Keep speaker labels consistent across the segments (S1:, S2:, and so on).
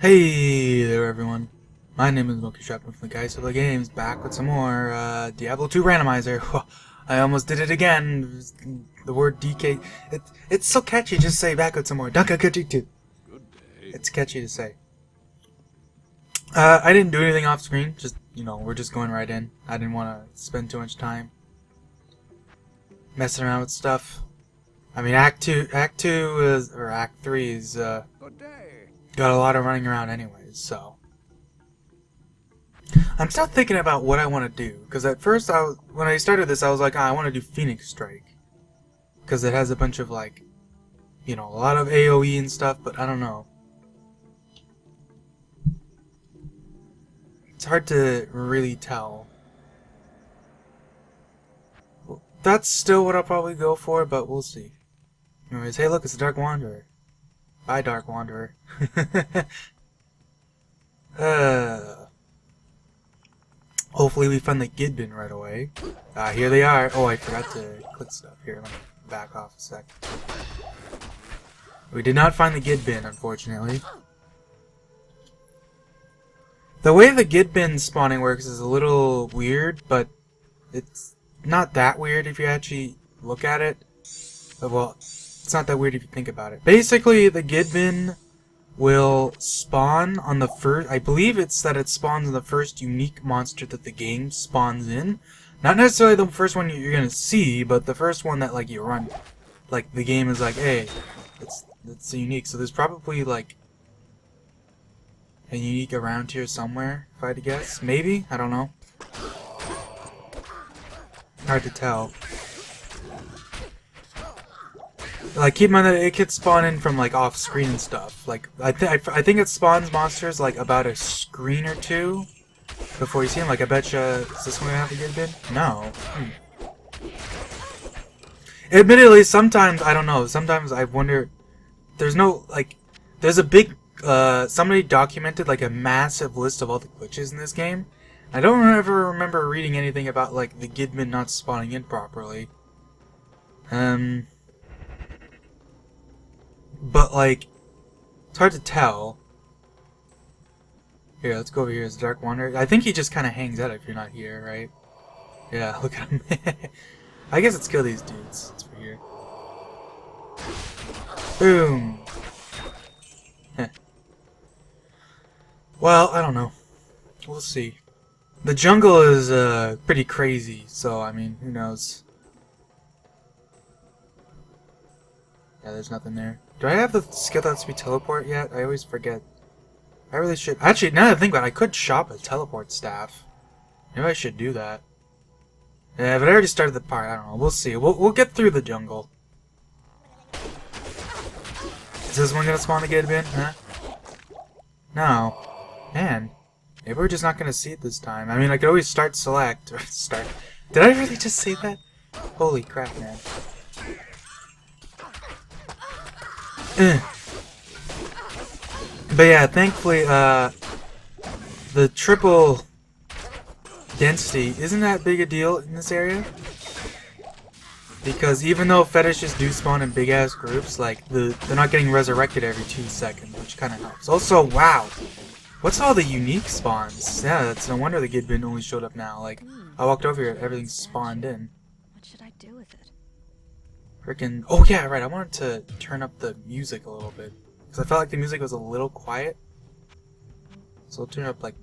S1: Hey there everyone, my name is Milky Trapman from the Guys of the Games, back with some more Diablo 2 Randomiser. I almost did it again. The word DK, it's so catchy, just say back with some more. It's catchy to say. I didn't do anything off screen, just, we're just going right in. I didn't want to spend too much time messing around with stuff. I mean, Act 3 is, got a lot of running around anyways, so. I'm still thinking about what I want to do, because at first, when I started this, I was like, I want to do Phoenix Strike. Because it has a bunch of, like, a lot of AoE and stuff, but I don't know. It's hard to really tell. Well, that's still what I'll probably go for, but we'll see. Anyways, hey look, it's the Dark Wanderer. Bye, Dark Wanderer. Hopefully we find the Gid bin right away. Here they are. Oh, I forgot to click stuff. Here, let me back off a sec. We did not find the Gid bin, unfortunately. The way the Gid bin spawning works is a little weird, but it's not that weird if you actually look at it. Well, it's not that weird if you think about it. Basically, the Gid bin will spawn on the first... I believe it's that it spawns on the first unique monster that the game spawns in. Not necessarily the first one you're gonna see, but the first one that, like, you run. Like, the game is like, hey, it's unique. So there's probably, like, a unique around here somewhere, if I had to guess. Maybe? I don't know. Hard to tell. Like, keep in mind that it could spawn in from, like, off-screen and stuff. Like, I think it spawns monsters, like, about a screen or two before you see them. Like, I betcha... Is this one gonna have to get bid? No. Admittedly, sometimes, I don't know, sometimes I wonder... There's no, like... There's a big... somebody documented, like, a massive list of all the glitches in this game. I don't ever remember reading anything about, like, the Gid bin not spawning in properly. But, like, it's hard to tell. Here, let's go over here as Dark Wanderer. I think he just kind of hangs out if you're not here, right? Yeah, look at him. I guess let's kill these dudes. It's for here. Boom! Well, I don't know. We'll see. The jungle is, pretty crazy, so, I mean, who knows. Yeah, there's nothing there. Do I have the skill that lets me teleport yet? I always forget. I really should. Actually, now that I think about it, I could shop a teleport staff. Maybe I should do that. Yeah, but I already started the part. I don't know. We'll see. We'll get through the jungle. Is this one gonna spawn the Gid bin? Huh? No. Man. Maybe we're just not gonna see it this time. I mean, I could always start select. Or start. Did I really just say that? Holy crap, man. But yeah, thankfully, the triple density isn't that big a deal in this area. Because even though fetishes do spawn in big-ass groups, like, they're not getting resurrected every 2 seconds, which kind of helps. Also, wow! What's all the unique spawns? Yeah, that's no wonder the Gid bin only showed up now. Like, I walked over here, everything's spawned in.
S2: What should I do with it?
S1: Frickin'... Oh yeah, right, I wanted to turn up the music a little bit. Because I felt like the music was a little quiet. So I'll turn it up, like...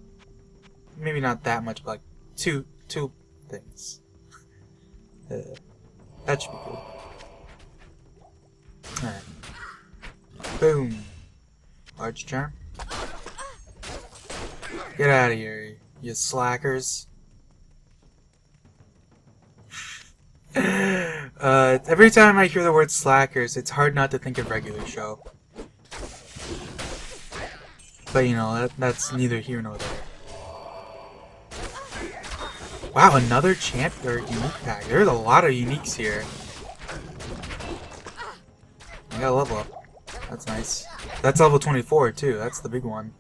S1: Maybe not that much, but like two things. That should be good. Alright. Boom. Large charm. Get out of here, you slackers. Every time I hear the word slackers, it's hard not to think of regular show. But that's neither here nor there. Wow, another champ or unique pack. There's a lot of uniques here. I got a level up. That's nice. That's level 24 too. That's the big one.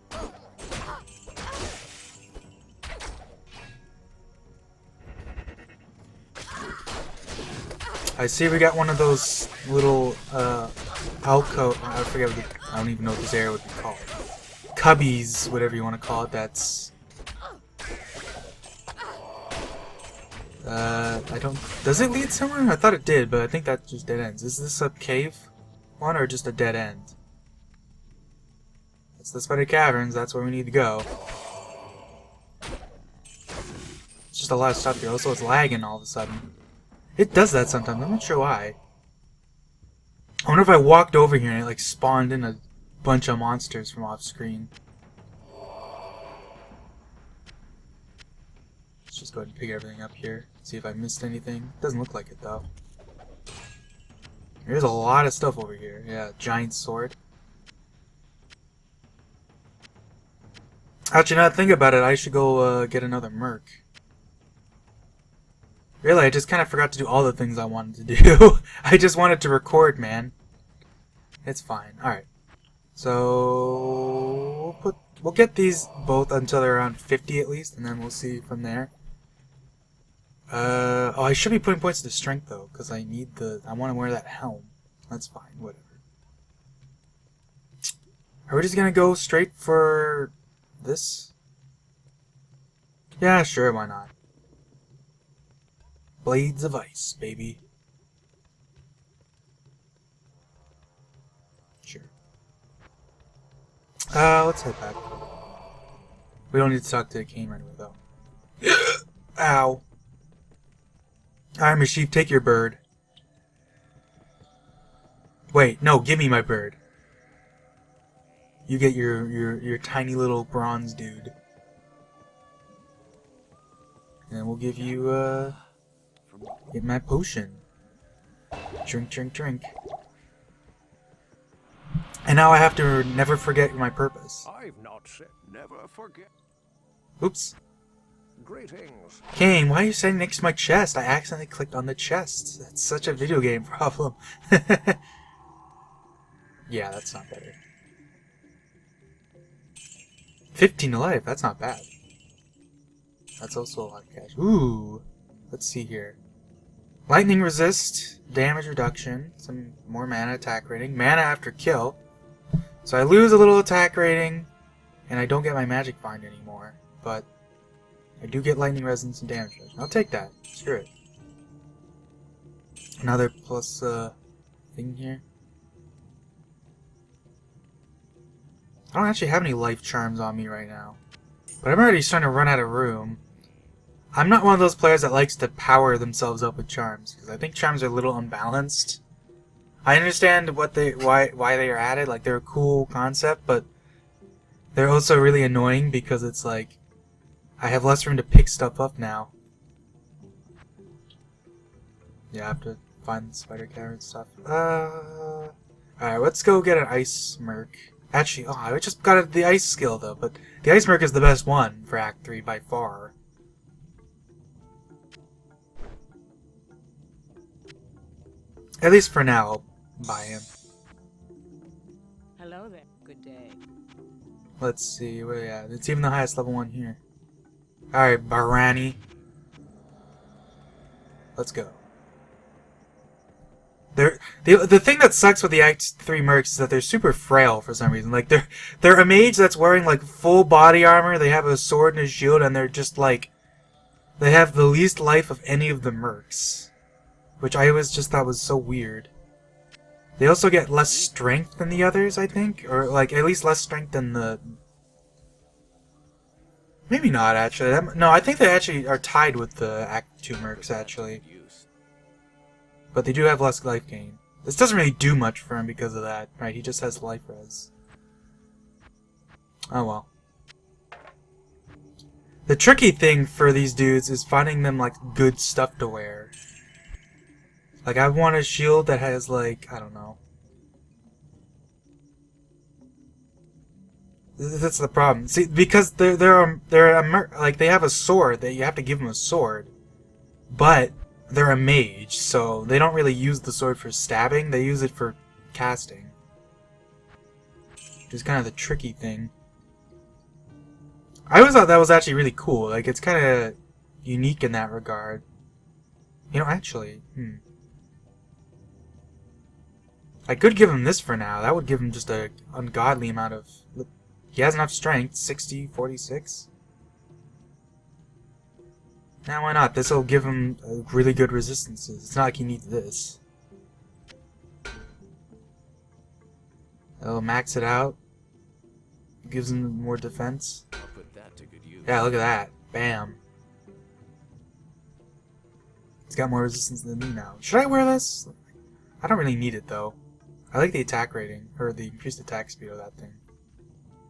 S1: I see we got one of those little alcove. I forget what I don't even know what this area would be called. cubbies, whatever you want to call it, that's... I don't... Does it lead somewhere? I thought it did, but I think that just dead ends. Is this a cave one or just a dead end? That's the Spider Caverns, that's where we need to go. It's just a lot of stuff here. Also, it's lagging all of a sudden. It does that sometimes, I'm not sure why. I wonder if I walked over here and it like spawned in a bunch of monsters from off screen. Let's just go ahead and pick everything up here. See if I missed anything. Doesn't look like it though. There's a lot of stuff over here. Yeah, giant sword. Actually, now that I think about it, I should go get another merc. Really, I just kind of forgot to do all the things I wanted to do. I just wanted to record, man. It's fine. Alright. So we'll get these both until they're around 50 at least, and then we'll see from there. Oh, I should be putting points to strength though, because I want to wear that helm. That's fine, whatever. Are we just gonna go straight for this? Yeah, sure, why not? Blades of ice, baby. Sure. Let's head back. We don't need to talk to the king right away, though. Ow. Alright, Mashif, take your bird. Wait, no, give me my bird. You get your tiny little bronze dude. And we'll give you, get my potion. Drink, drink, drink. And now I have to never forget my purpose.
S2: I've not said never forget.
S1: Oops.
S2: Greetings.
S1: Kane, why are you sitting next to my chest? I accidentally clicked on the chest. That's such a video game problem. Yeah, that's not better. 15 to life, that's not bad. That's also a lot of cash. Ooh. Let's see here. Lightning resist, damage reduction, some more mana attack rating, mana after kill. So I lose a little attack rating, and I don't get my magic find anymore. But I do get lightning resistance and damage reduction. I'll take that. Screw it. Another plus thing here. I don't actually have any life charms on me right now. But I'm already starting to run out of room. I'm not one of those players that likes to power themselves up with charms, because I think charms are a little unbalanced. I understand why they are added, like they're a cool concept, but they're also really annoying because it's like I have less room to pick stuff up now. Yeah, I have to find the spider cavern stuff. Alright, let's go get an ice merc. Actually, oh, I just got the ice skill though, but the ice merc is the best one for Act 3 by far. At least for now, I'll buy him.
S3: Hello there. Good day.
S1: Let's see, where are you at? It's even the highest level one here. Alright, Barani. Let's go. The thing that sucks with the Act 3 mercs is that they're super frail for some reason. Like, they're a mage that's wearing, like, full body armor, they have a sword and a shield, and they're just, like... They have the least life of any of the mercs. Which I always just thought was so weird. They also get less strength than the others, I think? Or, like, at least less strength than the... Maybe not, actually. No, I think they actually are tied with the Act 2 mercs, actually. But they do have less life gain. This doesn't really do much for him because of that, right? He just has life res. Oh well. The tricky thing for these dudes is finding them, like, good stuff to wear. Like, I want a shield that has, like, I don't know. That's the problem. See, because they have a sword, that you have to give them a sword. But they're a mage, so they don't really use the sword for stabbing, they use it for casting. Which is kind of the tricky thing. I always thought that was actually really cool. Like, it's kind of unique in that regard. You know, actually, I could give him this for now. That would give him just an ungodly amount of He has enough strength. 60, 46. Now why not? This will give him really good resistances. It's not like he needs this. It'll max it out. Gives him more defense.
S2: I'll put that to good use.
S1: Yeah, look at that. Bam. He's got more resistance than me now. Should I wear this? I don't really need it though. I like the attack rating, or the increased attack speed of that thing.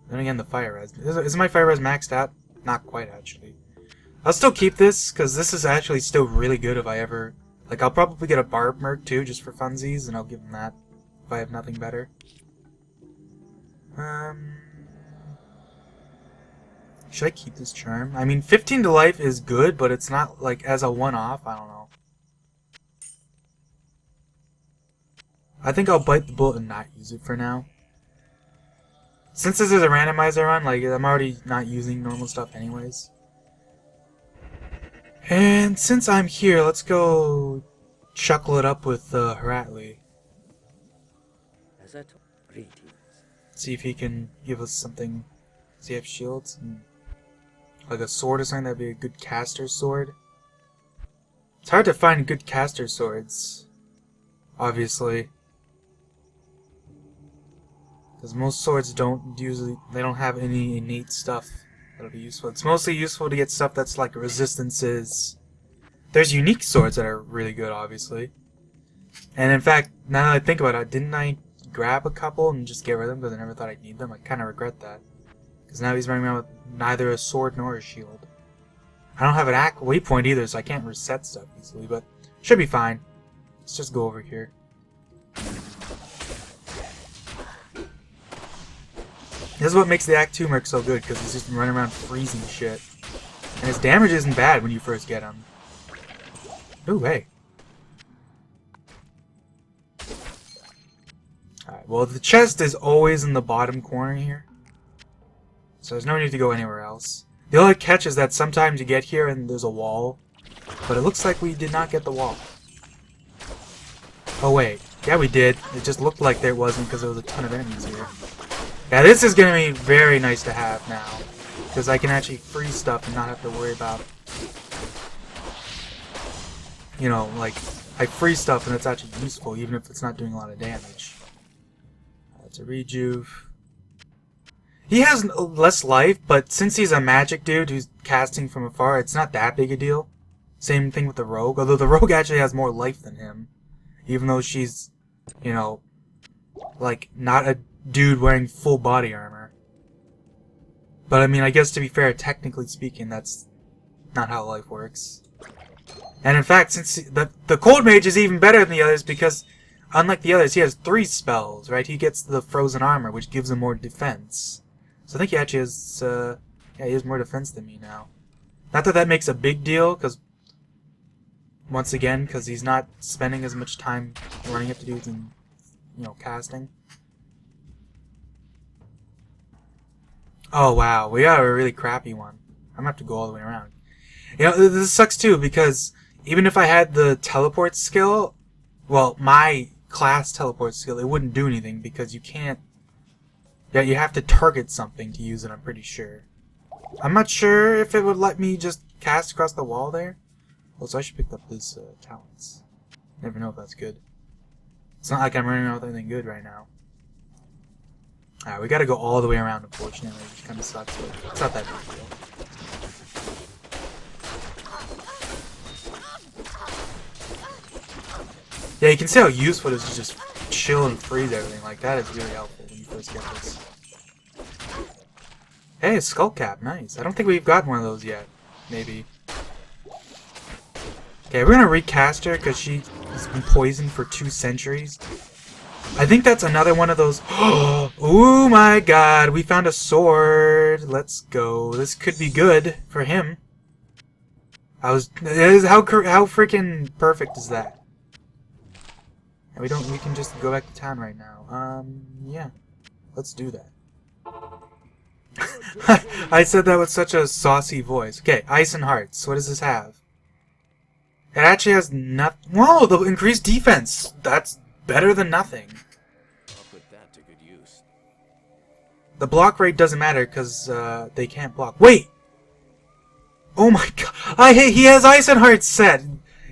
S1: Then again, the fire res. Is my fire res maxed out? Not quite, actually. I'll still keep this, because this is actually still really good if I ever... Like, I'll probably get a barb merc too, just for funsies, and I'll give him that if I have nothing better. Should I keep this charm? I mean, 15 to life is good, but it's not, like, as a one-off. I don't know. I think I'll bite the bullet and not use it for now. Since this is a randomizer run, like, I'm already not using normal stuff anyways. And since I'm here, let's go chuckle it up with Haratley. See if he can give us something. Does he have shields? Like a sword or something? That'd be a good caster sword. It's hard to find good caster swords, obviously. Because most swords don't have any innate stuff that'll be useful. It's mostly useful to get stuff that's like resistances. There's unique swords that are really good, obviously. And in fact, now that I think about it, didn't I grab a couple and just get rid of them because I never thought I'd need them? I kind of regret that. Because now he's running around with neither a sword nor a shield. I don't have an waypoint either, so I can't reset stuff easily, but should be fine. Let's just go over here. This is what makes the Act 2 Merc so good, because he's just running around freezing shit. And his damage isn't bad when you first get him. Ooh, hey. Alright, well, the chest is always in the bottom corner here. So there's no need to go anywhere else. The only catch is that sometimes you get here and there's a wall. But it looks like we did not get the wall. Oh, wait. Yeah, we did. It just looked like there wasn't because there was a ton of enemies here. Yeah, this is going to be very nice to have now. Because I can actually freeze stuff and not have to worry about... You know, like, I freeze stuff and it's actually useful, even if it's not doing a lot of damage. That's a rejuve. He has less life, but since he's a magic dude who's casting from afar, it's not that big a deal. Same thing with the rogue, although the rogue actually has more life than him. Even though she's, you know, like, not a dude wearing full body armor. But I mean, I guess to be fair, technically speaking, that's not how life works. And in fact, since the Cold Mage is even better than the others because, unlike the others, he has 3 spells, right? He gets the Frozen Armor, which gives him more defense. So I think he actually has, yeah, he has more defense than me now. Not that that makes a big deal, because, once again, because he's not spending as much time running up to dudes and, you know, casting. Oh, wow, we got a really crappy one. I'm gonna have to go all the way around. You know, this sucks too, because even if I had the teleport skill, well, my class teleport skill, it wouldn't do anything, because you can't... Yeah, you have to target something to use it, I'm pretty sure. I'm not sure if it would let me just cast across the wall there. Well, so I should pick up this talents. Never know if that's good. It's not like I'm running around with anything good right now. Alright, we gotta go all the way around, unfortunately, which kinda sucks, but it's not that big a deal. Yeah, you can see how useful it is to just chill and freeze everything. Like, that is really helpful when you first get this. Hey, a skull cap, nice. I don't think we've got one of those yet. Maybe. Okay, we're gonna recast her because she's been poisoned for 2 centuries. I think that's another one of those. Oh my god, we found a sword. Let's go. This could be good for him. How freaking perfect is that? And we can just go back to town right now. Yeah. Let's do that. I said that with such a saucy voice. Okay, Ice and Hearts. What does this have? It actually has nothing. Whoa, the increased defense. That's better than nothing.
S2: I'll put that to good use.
S1: The block rate doesn't matter because they can't block. Wait! Oh my god! He has Ice and Heart set!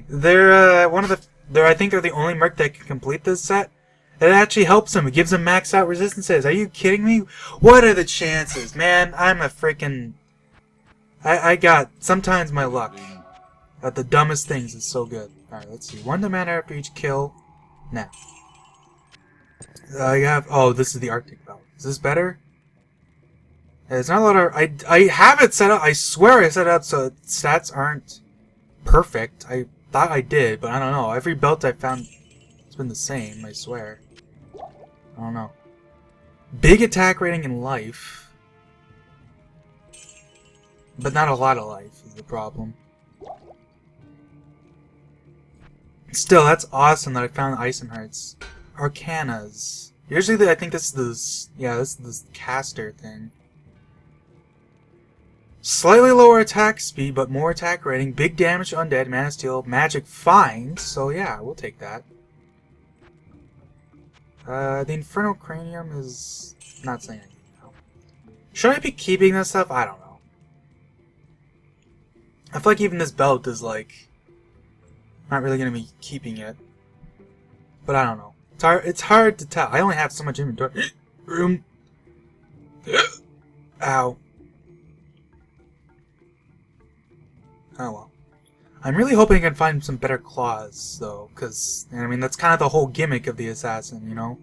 S1: They're I think they're the only merc that can complete this set. It actually helps them. It gives them max out resistances. Are you kidding me? What are the chances? Man, I'm a freaking... I got... Sometimes my luck at the dumbest things is so good. Alright, let's see. 1 mana after each kill. Now. I have... Oh, this is the Arctic belt. Is this better? It's not a lot of... I have it set up. I swear I set it up so stats aren't perfect. I thought I did, but I don't know. Every belt I found, it's been the same, I swear. I don't know. Big attack rating in life. But not a lot of life is the problem. Still, that's awesome that I found Ice and Hearts. Arcanas. Usually I think this is the... Yeah, this is the caster thing. Slightly lower attack speed, but more attack rating. Big damage to undead, mana steal, magic find. So yeah, we'll take that. The Infernal Cranium is not saying anything now. Should I be keeping this stuff? I don't know. I feel like even this belt is like not really gonna be keeping it. But I don't know. It's hard to tell. I only have so much inventory room. Ow. Oh well. I'm really hoping I can find some better claws, though, because, I mean, that's kind of the whole gimmick of the assassin, you know?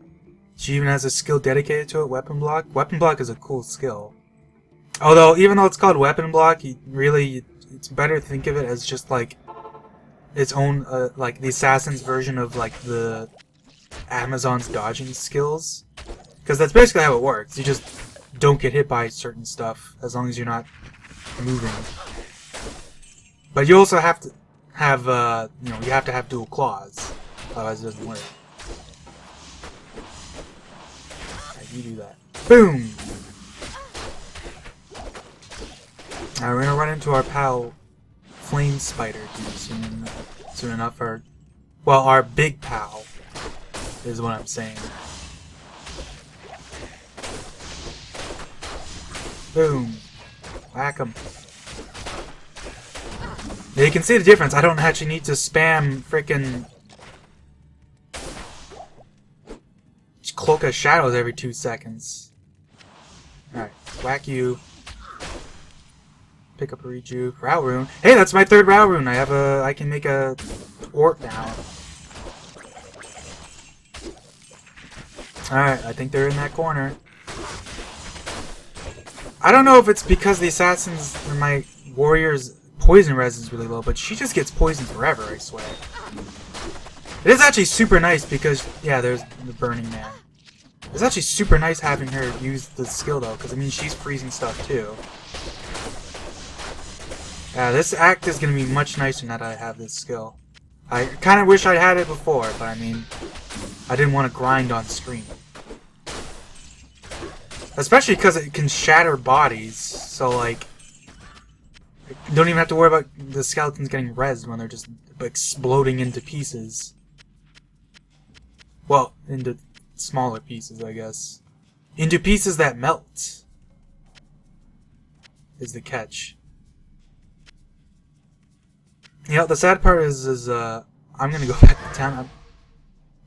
S1: She even has a skill dedicated to it, Weapon Block. Weapon Block is a cool skill. Although, even though it's called Weapon Block, it's better to think of it as just, like, its own, like, the assassin's version of, like, the Amazon's dodging skills. Because that's basically how it works. You just don't get hit by certain stuff, as long as you're not moving. But you also have to have, you know, you have to have dual claws. Otherwise it doesn't work. Alright, you do that. Boom! Alright, we're gonna run into our pal Flame Spider here soon enough. Well, our big pal is what I'm saying. Boom! Whack him. Yeah, you can see the difference. I don't actually need to spam frickin' Cloak of Shadows every 2 seconds. Alright, whack you. Pick up a reju. Row rune. Hey, that's my 3rd row rune. I can make a orc now. Alright, I think they're in that corner. I don't know if it's because the assassins or my warriors poison res is really low, but she just gets poisoned forever, I swear. It is actually super nice because, yeah, there's the Burning Man. It's actually super nice having her use the skill, though, because, I mean, she's freezing stuff, too. Yeah, this act is going to be much nicer now that I have this skill. I kind of wish I had it before, but, I mean, I didn't want to grind on screen. Especially because it can shatter bodies, so, like, you don't even have to worry about the skeletons getting rezzed when they're just exploding into pieces. Well, into smaller pieces, I guess. Into pieces that melt. Is the catch. You know, the sad part is I'm gonna go back to town.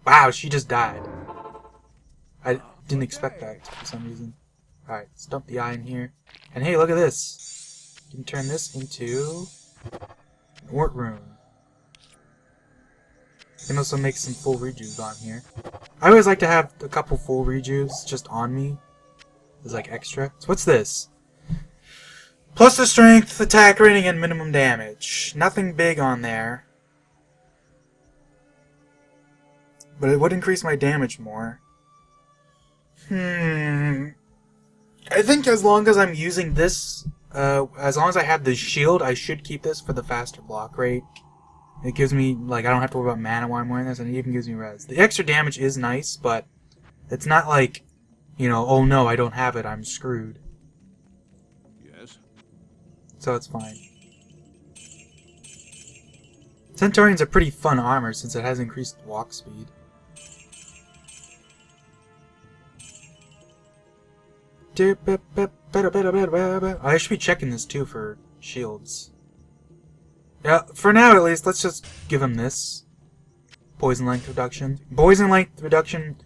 S1: Wow, she just died. I didn't expect that for some reason. Alright, let's dump the eye in here. And hey, look at this. You can turn this into an Orc Rune. You can also make some full rejus on here. I always like to have a couple full rejus just on me. As like extra. So what's this? Plus the strength, attack rating, and minimum damage. Nothing big on there. But it would increase my damage more. I think as long as I'm using this, as long as I have the shield, I should keep this for the faster block rate. It gives me, like, I don't have to worry about mana while I'm wearing this, and it even gives me res. The extra damage is nice, but it's not like, you know, oh no, I don't have it, I'm screwed.
S2: Yes.
S1: So it's fine. Centaurian's a pretty fun armor since it has increased walk speed. I should be checking this too for shields. Yeah, for now at least, let's just give him this. Poison length reduction. Poison length reduction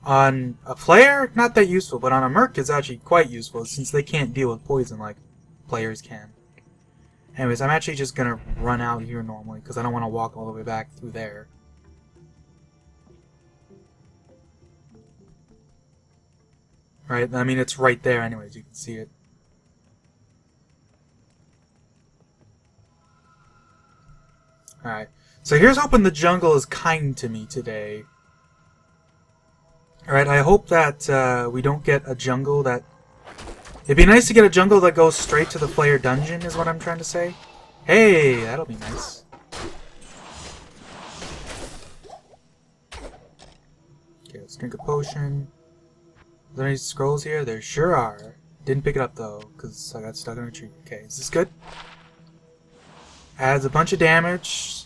S1: on a player, not that useful, but on a merc is actually quite useful since they can't deal with poison like players can. Anyways, I'm actually just gonna run out here normally because I don't want to walk all the way back through there. Right, I mean it's right there anyways, you can see it. Alright, so here's hoping the jungle is kind to me today. Alright, I hope that we don't get a jungle that... It'd be nice to get a jungle that goes straight to the player dungeon, is what I'm trying to say. Hey, that'll be nice. Okay, let's drink a potion. Are there any scrolls here? There sure are. Didn't pick it up though, because I got stuck in a tree. Okay, is this good? Adds a bunch of damage.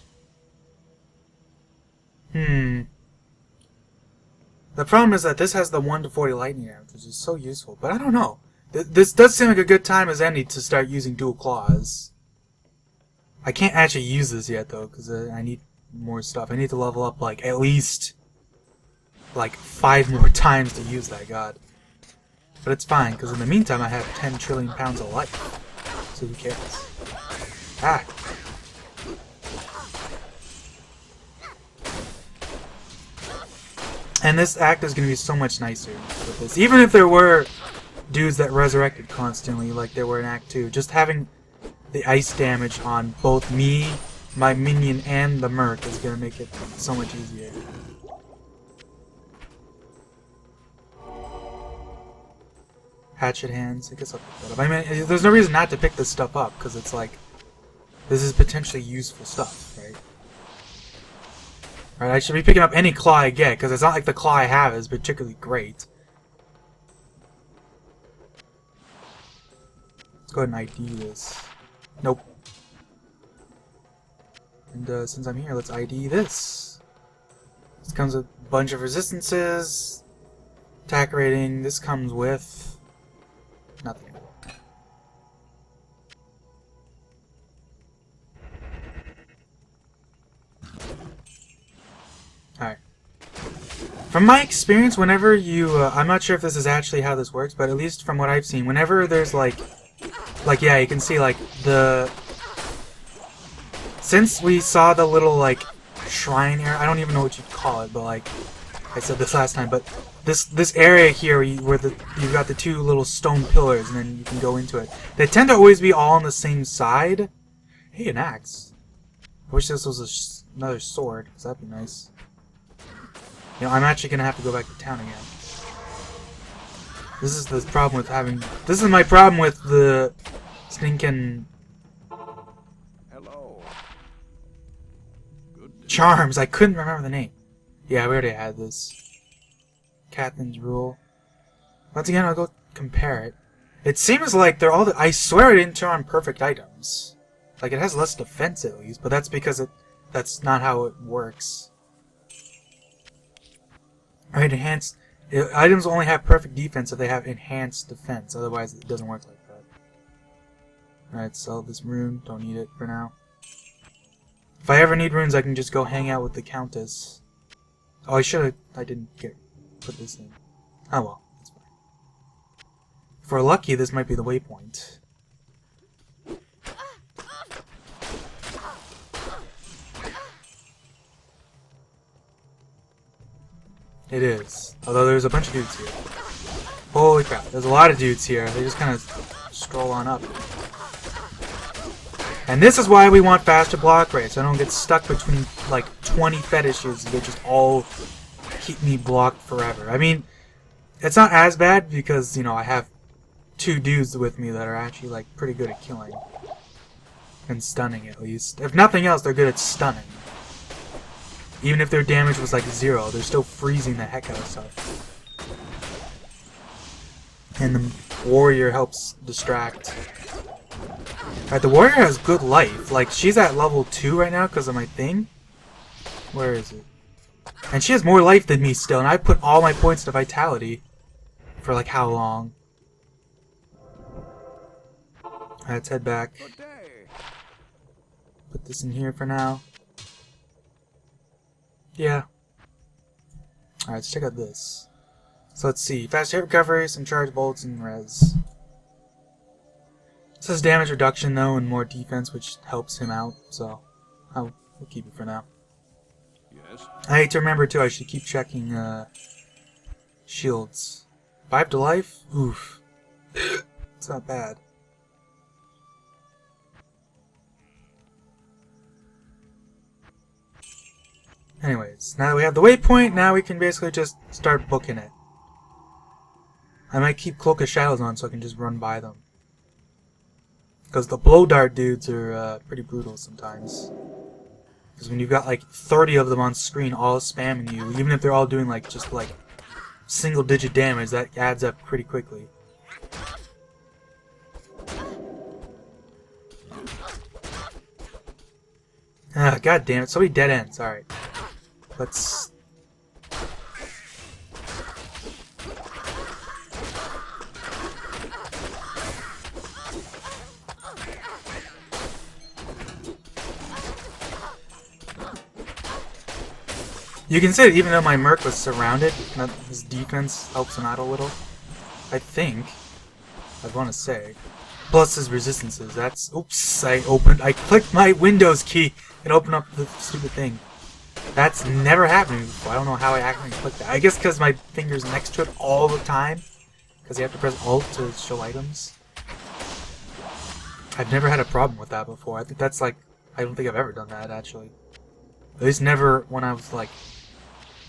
S1: The problem is that this has the 1 to 40 lightning damage, which is so useful. But I don't know. This does seem like a good time as any to start using dual claws. I can't actually use this yet though, because I need more stuff. I need to level up like at least like 5 more times to use that god. But it's fine, because in the meantime I have 10 trillion pounds of life. So who cares? Ah! And this act is going to be so much nicer with this. Even if there were dudes that resurrected constantly, like there were in Act 2, just having the ice damage on both me, my minion, and the merc is going to make it so much easier. Hatchet hands, I guess I'll pick that up. I mean, there's no reason not to pick this stuff up, because it's like, this is potentially useful stuff, right? Right, I should be picking up any claw I get, because it's not like the claw I have is particularly great. Let's go ahead and ID this. Nope. And since I'm here, let's ID this. This comes with a bunch of resistances. Attack rating, this comes with... nothing. Alright. From my experience, whenever you... I'm not sure if this is actually how this works, but at least from what I've seen, whenever there's like, yeah, you can see, like, the... Since we saw the little, like, shrine area, I don't even know what you'd call it, but, like, I said this last time, but this area here where you've got the 2 little stone pillars, and then you can go into it. They tend to always be all on the same side. Hey, an axe. I wish this was another sword, because that'd be nice. You know, I'm actually gonna have to go back to town again. This is the problem with having... This is my problem with the stinking...
S2: Hello. Good.
S1: Charms. I couldn't remember the name. Yeah, we already had this. Catherine's Rule. Once again, I'll go compare it. It seems like they're all... I swear it didn't turn on perfect items. Like, it has less defense at least, but that's because that's not how it works. Alright, enhanced... Items only have perfect defense if they have enhanced defense, otherwise it doesn't work like that. Alright, sell this rune. Don't need it for now. If I ever need runes, I can just go hang out with the Countess. Oh, I didn't put this in. Oh well, that's fine. If we're lucky, this might be the waypoint. It is. Although there's a bunch of dudes here. Holy crap, there's a lot of dudes here. They just kind of stroll on up. And this is why we want faster block rates. So I don't get stuck between like 20 fetishes that just all keep me blocked forever. I mean, it's not as bad because, you know, I have 2 dudes with me that are actually like pretty good at killing. And stunning at least. If nothing else, they're good at stunning. Even if their damage was like 0, they're still freezing the heck out of stuff. And the warrior helps distract. Alright, the warrior has good life. Like, she's at level 2 right now because of my thing. Where is it? And she has more life than me still, and I put all my points to vitality. For like how long? Alright, let's head back.
S2: Good day.
S1: Put this in here for now. Yeah. Alright, let's check out this. So let's see. Fast hit recovery, some charge bolts, and res. It says damage reduction though, and more defense, which helps him out, so we'll keep it for now.
S2: Yes.
S1: I hate to remember too, I should keep checking shields. 5 to life? Oof. It's not bad. Anyways, now that we have the waypoint, now we can basically just start booking it. I might keep Cloak of Shadows on so I can just run by them. Because the blow dart dudes are pretty brutal sometimes. Because when you've got like 30 of them on screen all spamming you, even if they're all doing like just like single digit damage, that adds up pretty quickly. Ah, god damn it, so many dead ends. Alright. Let's... You can say that even though my Merc was surrounded, that his defense helps him out a little. I think. I want to say. Plus his resistances. That's... Oops, I clicked my Windows key and opened up the stupid thing. That's never happened to me before. I don't know how I accidentally clicked that. I guess because my finger's next to it all the time. Because you have to press Alt to show items. I've never had a problem with that before. I think that's like... I don't think I've ever done that, actually. At least never when I was like...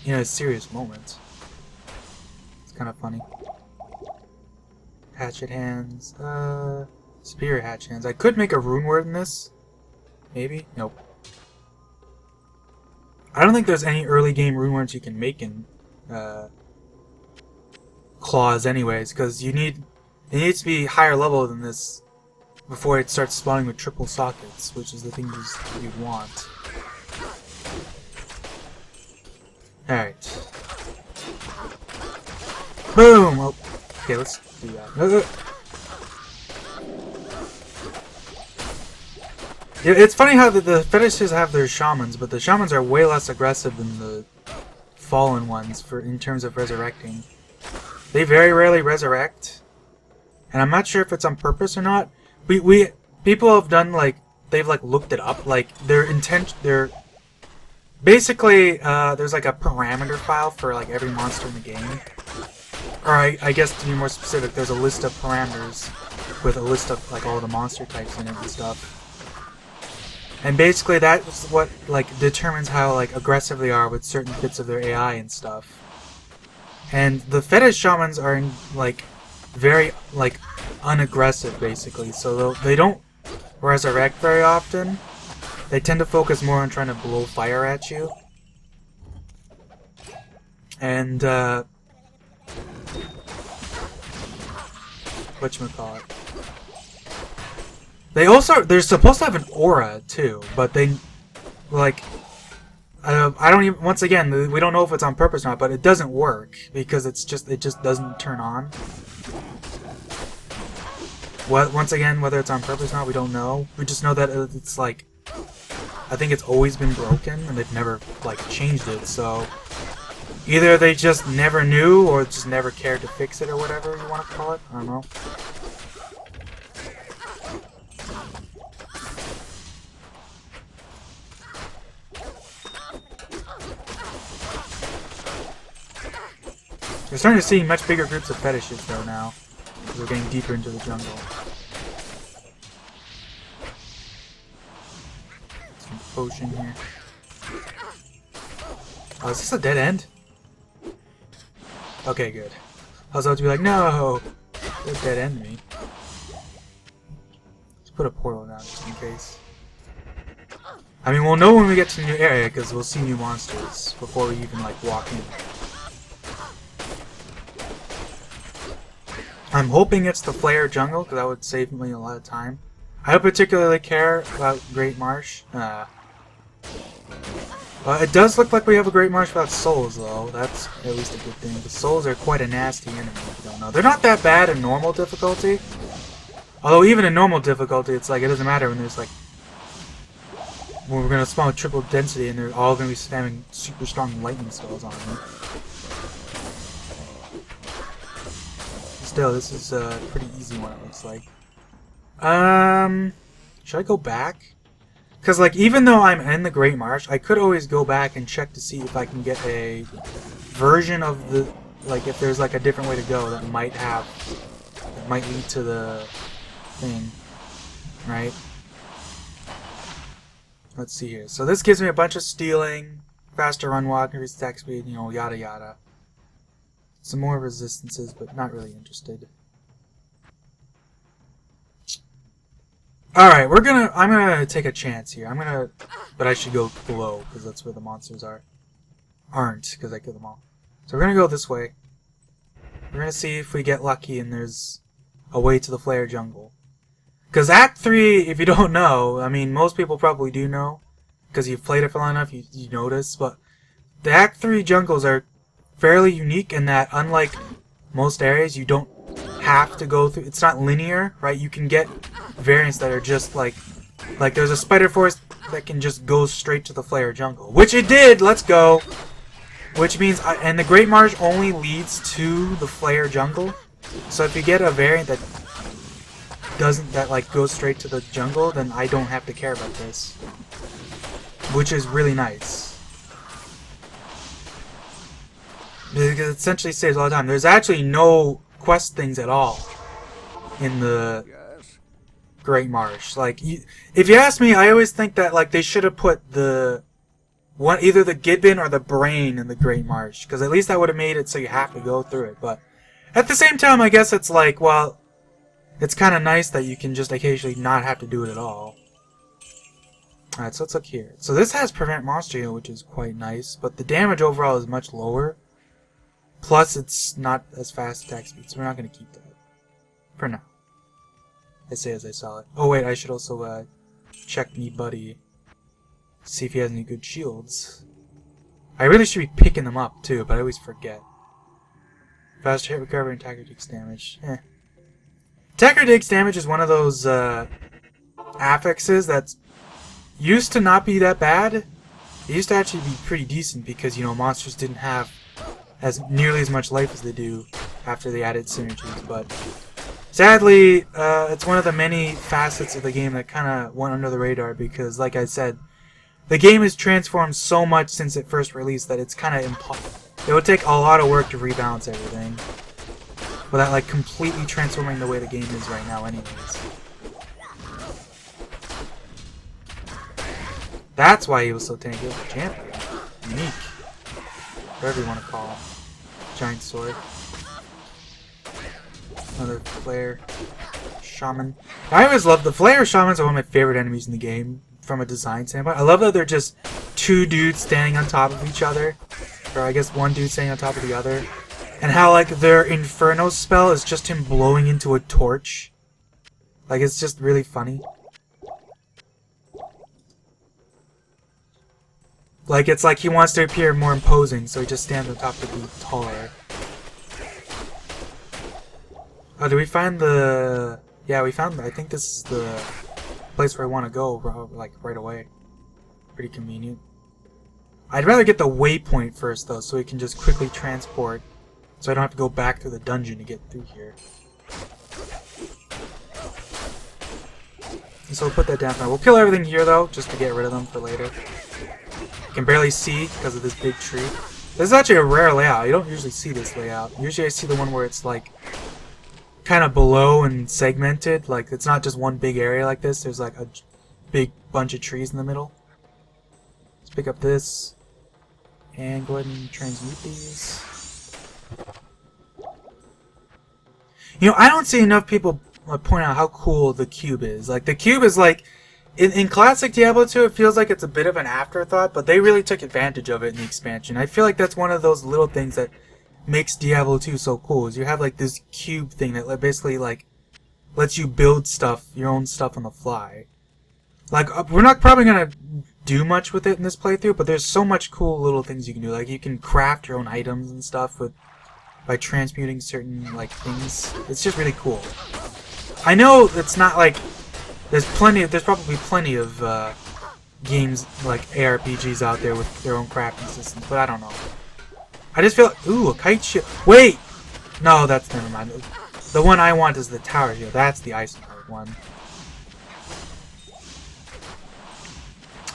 S1: in a serious moment. It's kind of funny. Hatchet hands. Spear hatchet hands. I could make a rune word in this. Maybe? Nope. I don't think there's any early game rune words you can make in Claws anyways, because it needs to be higher level than this before it starts spawning with triple sockets, which is the thing you'd want. Alright. Boom! Oh, okay, let's do that. Yeah, it's funny how the fetishes have their shamans, but the shamans are way less aggressive than the fallen ones in terms of resurrecting. They very rarely resurrect, and I'm not sure if it's on purpose or not. People have done they've looked it up, they're basically there's like a parameter file for like every monster in the game, or I guess to be more specific, there's a list of parameters with a list of like all the monster types in it and stuff. And basically that's what determines how aggressive they are with certain bits of their AI and stuff. And the fetish shamans are very unaggressive basically, so they don't resurrect very often. They tend to focus more on trying to blow fire at you. And whatchamacallit. They're supposed to have an aura too, but they I don't even, once again, we don't know if it's on purpose or not, but it doesn't work because it just doesn't turn on. Once again, whether it's on purpose or not, we don't know. We just know that it's I think it's always been broken and they've never changed it, so either they just never knew or just never cared to fix it or whatever you want to call it. I don't know. We're starting to see much bigger groups of fetishes though now, because we're getting deeper into the jungle. Some potion here. Oh, is this a dead end? Okay, good. I was about to be like, no! Don't dead end me. Let's put a portal down just in case. I mean, we'll know when we get to the new area, because we'll see new monsters before we even walk in. I'm hoping it's the Flare Jungle, because that would save me a lot of time. I don't particularly care about Great Marsh. It does look like we have a Great Marsh without souls, though. That's at least a good thing. The souls are quite a nasty enemy, if you don't know. They're not that bad in normal difficulty. Although even in normal difficulty, it's like it doesn't matter when there's like when we're gonna spawn with triple density and they're all gonna be spamming super strong lightning spells on me. Still, this is a pretty easy one. It looks like. Should I go back? Because like even though I'm in the Great Marsh, I could always go back and check to see if I can get a version of the like if there's like a different way to go that might lead to the thing, right? Let's see here. So this gives me a bunch of stealing, faster run walk, increased attack speed, you know, yada yada. Some more resistances, but not really interested. Alright, I'm gonna take a chance here. But I should go below, because that's where the monsters aren't, because I killed them all. So we're gonna go this way. We're gonna see if we get lucky and there's a way to the Flare Jungle. Because Act 3, if you don't know, I mean, most people probably do know, because you've played it for long enough, you notice, but the Act 3 jungles are fairly unique in that, unlike most areas, you don't have to go through, it's not linear, right? You can get variants that are just like there's a spider forest that can just go straight to the Flare Jungle, which it did, let's go! Which means, and the Great Marsh only leads to the Flare Jungle, so if you get a variant that goes straight to the jungle, then I don't have to care about this. Which is really nice. Because it essentially saves a lot of time. There's actually no quest things at all in the Great Marsh. Like, if you ask me, I always think that like they should have put either the Gidbin or the Brain in the Great Marsh, because at least that would have made it so you have to go through it. But at the same time, I guess it's like, well, it's kind of nice that you can just occasionally not have to do it at all. Alright, so let's look here. So this has Prevent Monster Heal, which is quite nice, but the damage overall is much lower. Plus, it's not as fast attack speed, so we're not going to keep that. For now. I say as I saw it. Oh wait, I should also check me buddy. See if he has any good shields. I really should be picking them up too, but I always forget. Faster hit recovery and attacker takes damage. Attacker takes damage is one of those affixes that used to not be that bad. It used to actually be pretty decent because, you know, monsters didn't have nearly as much life as they do after they added synergies, but sadly, it's one of the many facets of the game that kind of went under the radar because, like I said, the game has transformed so much since it first released that it's kind of impossible. It would take a lot of work to rebalance everything without, like, completely transforming the way the game is right now anyways. That's why he was so tanky. He was a champion. Unique. Whatever you want to call him. Giant sword. Another Flare Shaman. I always love the Flare Shamans are one of my favorite enemies in the game from a design standpoint. I love that they're just two dudes standing on top of each other. Or I guess one dude standing on top of the other. And how, like, their Inferno spell is just him blowing into a torch. Like, it's just really funny. Like, it's like he wants to appear more imposing, so he just stands on top to be taller. Oh, did we find the... Yeah, we found... I think this is the place where I want to go, like, right away. Pretty convenient. I'd rather get the waypoint first, though, so we can just quickly transport, so I don't have to go back through the dungeon to get through here. So we'll put that down for now. We'll kill everything here, though, just to get rid of them for later. I can barely see because of this big tree. This is actually a rare layout. You don't usually see this layout. Usually I see the one where it's like kind of below and segmented. Like it's not just one big area like this. There's like a big bunch of trees in the middle. Let's pick up this and go ahead and transmute these. You know, I don't see enough people point out how cool the cube is. Like the cube is like in classic Diablo 2, it feels like it's a bit of an afterthought, but they really took advantage of it in the expansion. I feel like that's one of those little things that makes Diablo 2 so cool, is you have like this cube thing that basically like lets you build stuff, your own stuff on the fly. Like, we're not probably gonna do much with it in this playthrough, but there's so much cool little things you can do. Like, you can craft your own items and stuff by transmuting certain, like, things. It's just really cool. I know it's not like there's probably plenty of games like ARPGs out there with their own crafting systems, but I don't know. I just feel like, ooh, a kite shield. Wait! No, that's, never mind. The one I want is the tower shield. That's the Eisenheart one.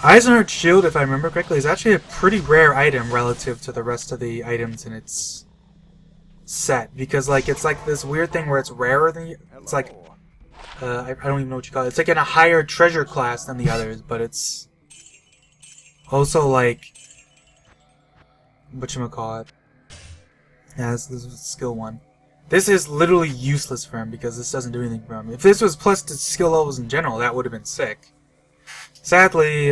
S1: Eisenheart shield, if I remember correctly, is actually a pretty rare item relative to the rest of the items in its set. Because, like, it's like this weird thing where it's rarer than... It's like... I don't even know what you call it. It's like in a higher treasure class than the others, but it's... also, like... whatchamacallit. Yeah, this is a skill one. This is literally useless for him because this doesn't do anything for him. If this was plus to skill levels in general, that would have been sick. Sadly,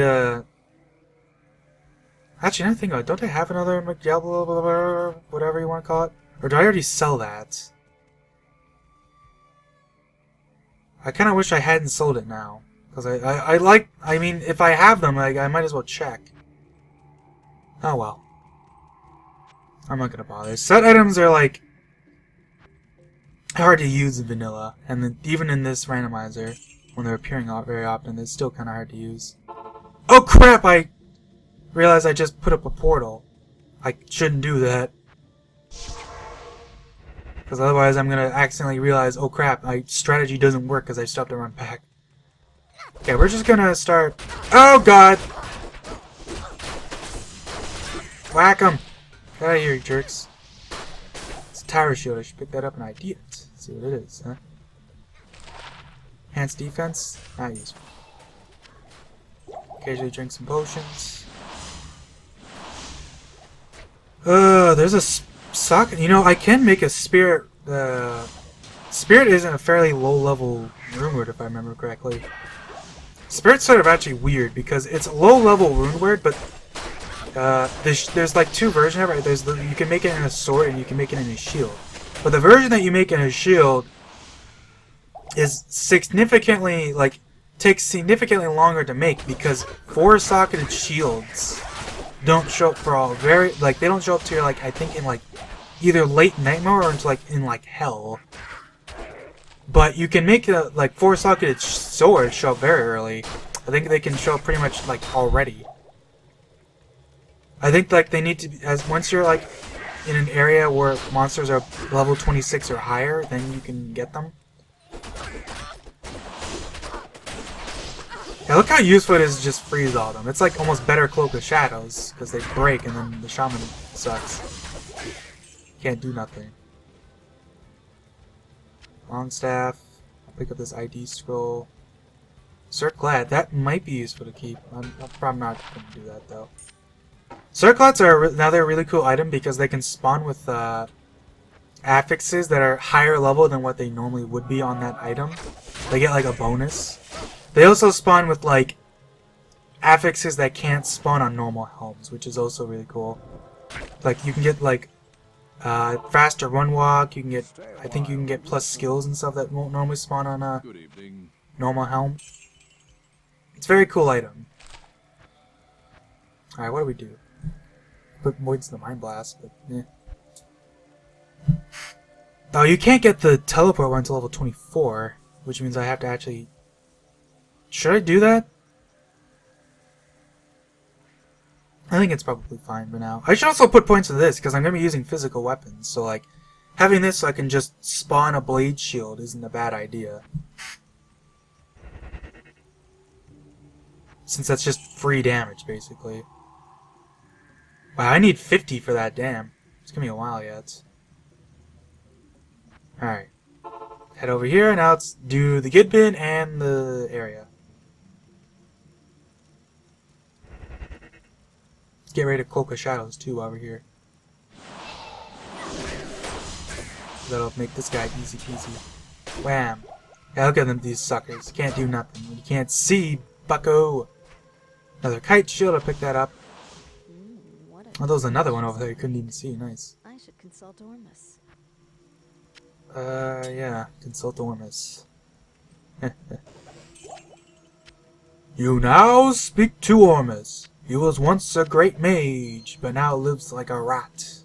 S1: actually, now think about it, don't I have another Diablo, whatever you want to call it? Or do I already sell that? I kind of wish I hadn't sold it now. Because I mean, if I have them, I might as well check. Oh well. I'm not gonna bother. Set items are like hard to use in vanilla, and then even in this randomizer, when they're appearing out very often, it's still kind of hard to use. Oh crap! I realized I just put up a portal. I shouldn't do that, because otherwise I'm gonna accidentally realize, oh crap, my strategy doesn't work because I still have to run back. Okay, we're just gonna start. Oh god! Whack 'em! Get out of here, you jerks. It's a tower shield. I should pick that up and ID it. See what it is, huh? Enhanced defense? Not useful. Occasionally drink some potions. There's a socket. You know, I can make a spirit. Spirit isn't a fairly low-level rune word, if I remember correctly. Spirit's sort of actually weird because it's a low-level rune word, but there's like two versions of it. There's you can make it in a sword and you can make it in a shield. But the version that you make in a shield is significantly takes significantly longer to make because 4-socketed shields don't show up for all they don't show up to I think in either late night mode or into in hell. But you can make the 4-socketed swords show up very early. I think they can show up pretty much already. I think they need to be once you're in an area where monsters are level 26 or higher, then you can get them. Yeah, look how useful it is to just freeze all them. It's almost better Cloak of Shadows because they break and then the shaman sucks. Can't do nothing. Long staff. I'll pick up this ID scroll. Circlet, that might be useful to keep. I'm probably not going to do that though. Circlets are another really cool item because they can spawn with affixes that are higher level than what they normally would be on that item. They get a bonus. They also spawn with affixes that can't spawn on normal helms, which is also really cool. You can get faster run walk. You can get, I think you can get plus skills and stuff that won't normally spawn on a normal helm. It's a very cool item. All right, what do we do? Put points in the Mind Blast, but eh. Oh, you can't get the teleport one until level 24, which means I have to actually... Should I do that? I think it's probably fine for now. I should also put points into this, because I'm going to be using physical weapons, so having this so I can just spawn a blade shield isn't a bad idea. Since that's just free damage, basically. Wow, I need 50 for that, damn. It's gonna be a while yet. Alright. Head over here, and now let's do the Gidbin and the area. Get ready to Cloak of Shadows, too, while we're here. That'll make this guy easy peasy. Wham! Yeah, look at them, these suckers. Can't do nothing. You can't see, bucko! Another kite shield, I'll pick that up. Oh, there was another one over there you couldn't even see. Nice.
S3: I should consult Ormus.
S1: Yeah. Consult Ormus. You now speak to Ormus. He was once a great mage, but now lives like a rat.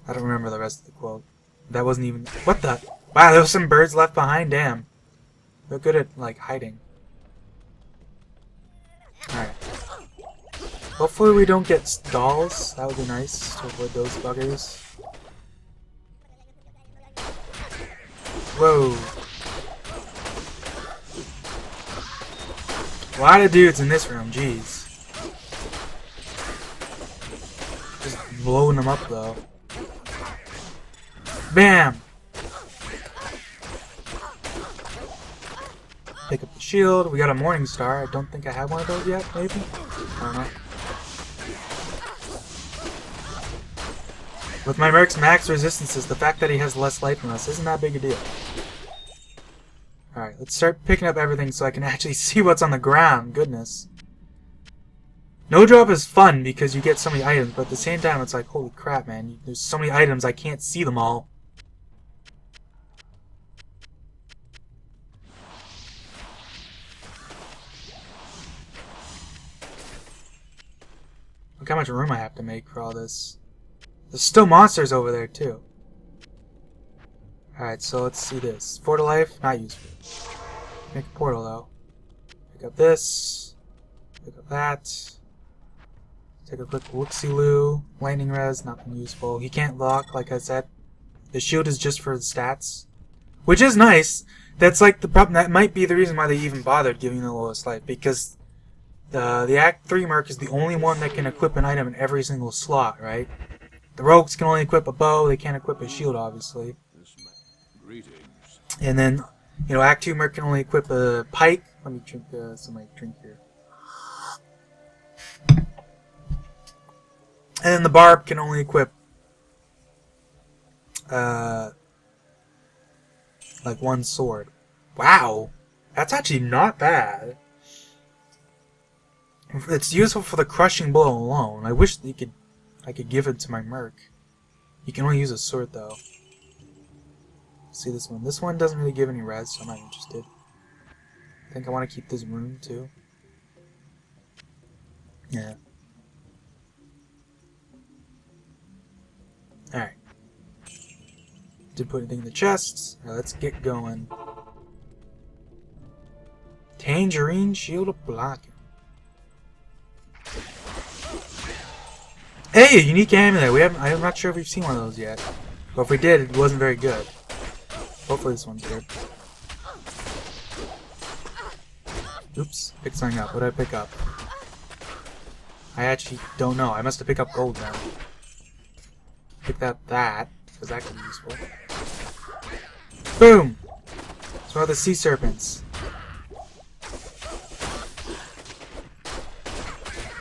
S1: I don't remember the rest of the quote. That wasn't even... What the... Wow, there was some birds left behind. Damn. They're good at, like, hiding. Alright. Hopefully we don't get dolls. That would be nice to avoid those buggers. Whoa. A lot of dudes in this room, jeez. Just blowing them up, though. Bam! Pick up the shield. We got a Morning Star. I don't think I have one of those yet, maybe? I don't know. With my Merc's max resistances, the fact that he has less life than us isn't that big a deal. Alright, let's start picking up everything so I can actually see what's on the ground. Goodness. No drop is fun because you get so many items, but at the same time it's like, holy crap, man. There's so many items, I can't see them all. Look how much room I have to make for all this. There's still monsters over there, too. Alright, so let's see this. 4 to life, not useful. Make a portal, though. Pick up this. Pick up that. Take a quick look-see-loo. Lightning res, nothing useful. He can't lock, like I said. The shield is just for the stats. Which is nice. That's like the problem. That might be the reason why they even bothered giving the lowest life. Because the Act 3 Merc is the only one that can equip an item in every single slot, right? The rogues can only equip a bow. They can't equip a shield, obviously. And then, you know, Act 2 Merc can only equip a pike. Let me drink some drink here. And then the barb can only equip like one sword. Wow, that's actually not bad. It's useful for the crushing blow alone. I wish I could give it to my Merc. You can only use a sword though. See this one. This one doesn't really give any res, so I'm not interested. I think I want to keep this rune too. Yeah. Alright. Didn't put anything in the chests. Now let's get going. Tangerine shield of blocking. Hey, a unique amulet. I'm not sure if we've seen one of those yet. But if we did, it wasn't very good. Hopefully this one's good. Oops, picked something up. What did I pick up? I actually don't know. I must have picked up gold now. Picked up that, because that could be useful. Boom! It's one of the sea serpents.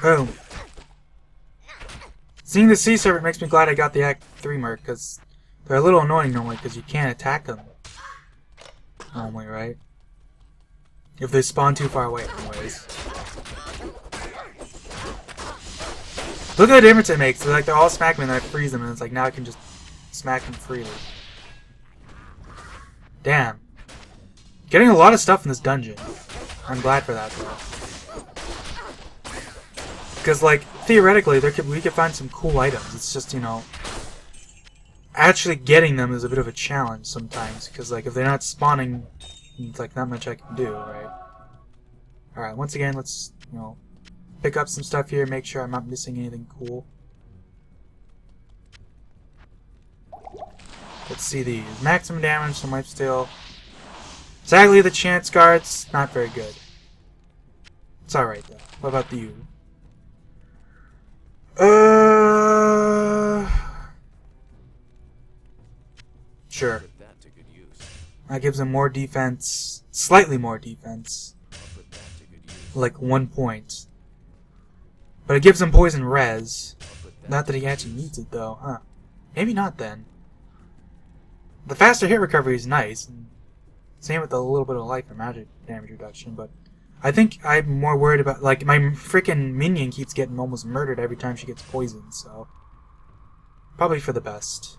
S1: Boom. Seeing the sea serpent makes me glad I got the Act 3 Merc, because they're a little annoying normally, because you can't attack them. Normally, right? If they spawn too far away, anyways. Look at the difference it makes. They're all smacking me and I freeze them, and it's like now I can just smack them freely. Damn. Getting a lot of stuff in this dungeon. I'm glad for that, though. Because, like, theoretically, we could find some cool items. It's just, you know, actually getting them is a bit of a challenge sometimes. Because, like, if they're not spawning, it's like not much I can do, right? Alright, once again, let's, you know, pick up some stuff here, make sure I'm not missing anything cool. Let's see these. Maximum damage, some lifesteal. Sadly, the chance guards, not very good. It's alright, though. What about you? Sure. That gives him more defense. Slightly more defense. Like 1 point. But it gives him poison res. Not that he actually needs it, though, huh? Maybe not, then. The faster hit recovery is nice. Same with a little bit of life and magic damage reduction, but I think I'm more worried about, like, my freaking minion keeps getting almost murdered every time she gets poisoned, so probably for the best.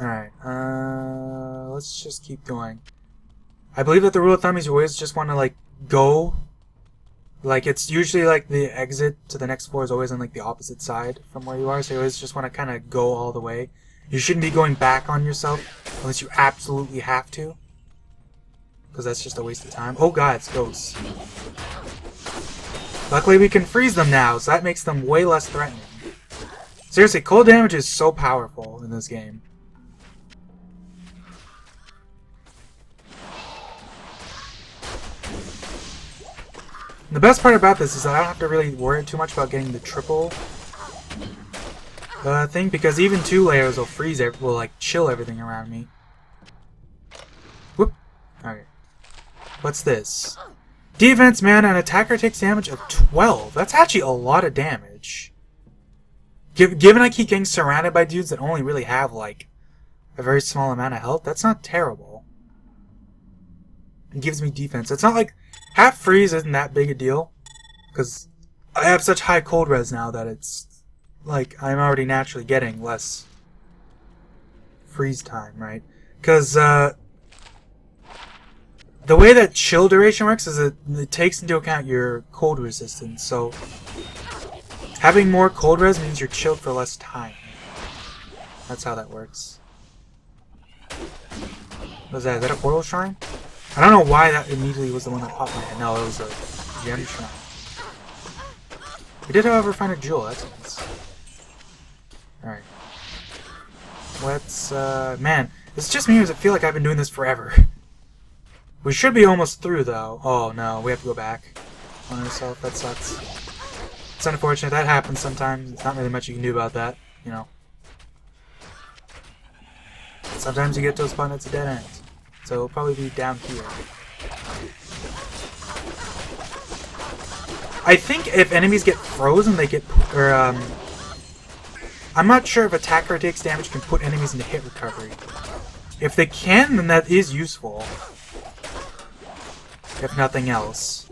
S1: Alright, let's just keep going. I believe that the rule of thumb is you always just want to, like, go Like, it's usually like the exit to the next floor is always on like the opposite side from where you are, so you always just want to kind of go all the way. You shouldn't be going back on yourself unless you absolutely have to, because that's just a waste of time. Oh god, it's ghosts. Luckily we can freeze them now, so that makes them way less threatening. Seriously, cold damage is so powerful in this game. The best part about this is that I don't have to really worry too much about getting the triple thing, because even 2 layers will freeze it, will like chill everything around me. Whoop. Alright. What's this? Defense, man, an attacker takes damage of 12. That's actually a lot of damage. Given I keep getting surrounded by dudes that only really have like a very small amount of health, that's not terrible. It gives me defense. It's not like half freeze isn't that big a deal, because I have such high cold res now that it's like I'm already naturally getting less freeze time, right? Because the way that chill duration works is it takes into account your cold resistance, so having more cold res means you're chilled for less time. That's how that works. What is that? Is that a portal shrine? I don't know why that immediately was the one that popped my head. No, it was a gem shrine. We did, however, find a jewel. That's nice. Alright. Let's, man, it's just me, or does it feel like I've been doing this forever? We should be almost through, though. Oh, no, we have to go back on ourselves. That sucks. It's unfortunate. That happens sometimes. There's not really much you can do about that, you know. Sometimes you get to a spot that's a dead end. So it'll probably be down here. I think if enemies get frozen, they get... I'm not sure if attacker takes damage can put enemies into hit recovery. If they can, then that is useful. If nothing else.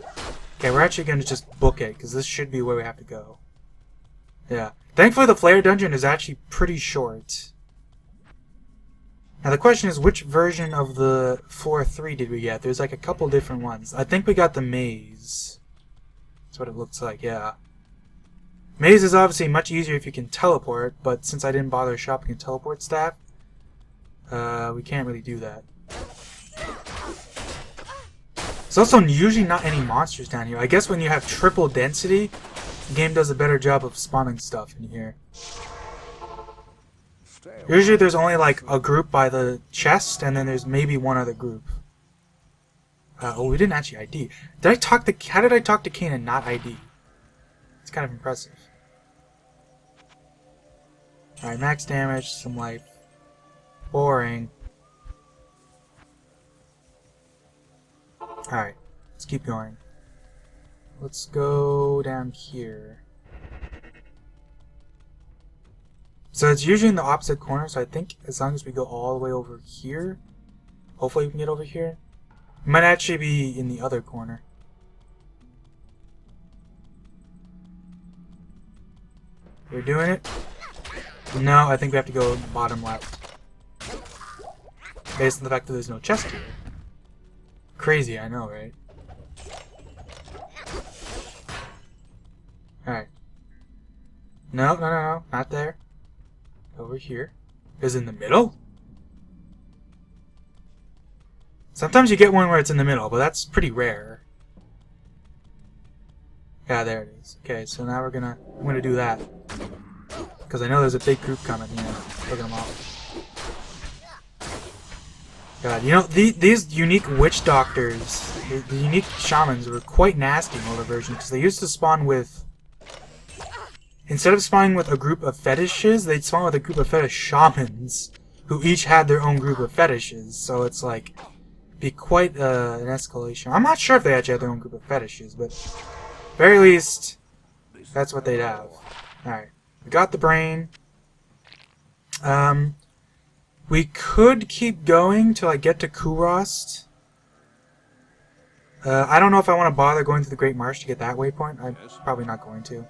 S1: Okay, we're actually going to just book it, because this should be where we have to go. Yeah. Thankfully, the flare dungeon is actually pretty short. Now the question is, which version of the floor 3 did we get? There's like a couple different ones. I think we got the maze. That's what it looks like, yeah. Maze is obviously much easier if you can teleport, but since I didn't bother shopping a teleport staff, we can't really do that. There's also usually not any monsters down here. I guess when you have triple density, the game does a better job of spawning stuff in here. Usually there's only like a group by the chest, and then there's maybe one other group. Oh, we didn't actually ID. How did I talk to Kane and not ID? It's kind of impressive. Alright, max damage, some life. Boring. Alright, let's keep going. Let's go down here. So it's usually in the opposite corner, so I think as long as we go all the way over here, hopefully we can get over here. It might actually be in the other corner. We're doing it? No, I think we have to go bottom left. Based on the fact that there's no chest here. Crazy, I know, right? Alright. No, no, no, no, not there. Over here. Is it in the middle? Sometimes you get one where it's in the middle, but that's pretty rare. Yeah, there it is. Okay, so now I'm gonna do that. Because I know there's a big group coming, you know. Look at them all. God, you know, these unique witch doctors, the unique shamans were quite nasty in older versions, because they used to spawn with... Instead of spawning with a group of fetishes, they'd spawn with a group of fetish shamans, who each had their own group of fetishes, so it's like, be quite an escalation. I'm not sure if they actually had their own group of fetishes, but very least, that's what they'd have. Alright, we got the brain. We could keep going till I get to Kurast. I don't know if I want to bother going to the Great Marsh to get that waypoint. I'm probably not going to.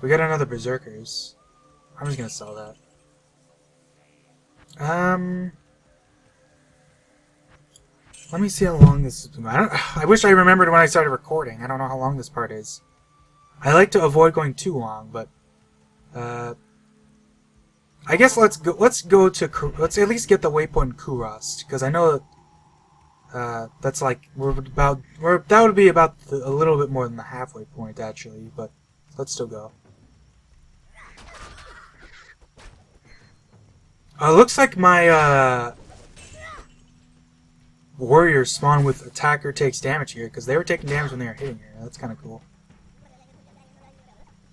S1: We got another Berserkers. I'm just gonna sell that. Let me see how long this is. I wish I remembered when I started recording. I don't know how long this part is. I like to avoid going too long, but I guess let's go to let's at least get the waypoint Kurast, because I know that that's like that would be about a little bit more than the halfway point actually, but let's still go. Looks like my warriors spawn with attacker takes damage here, because they were taking damage when they were hitting here. That's kind of cool.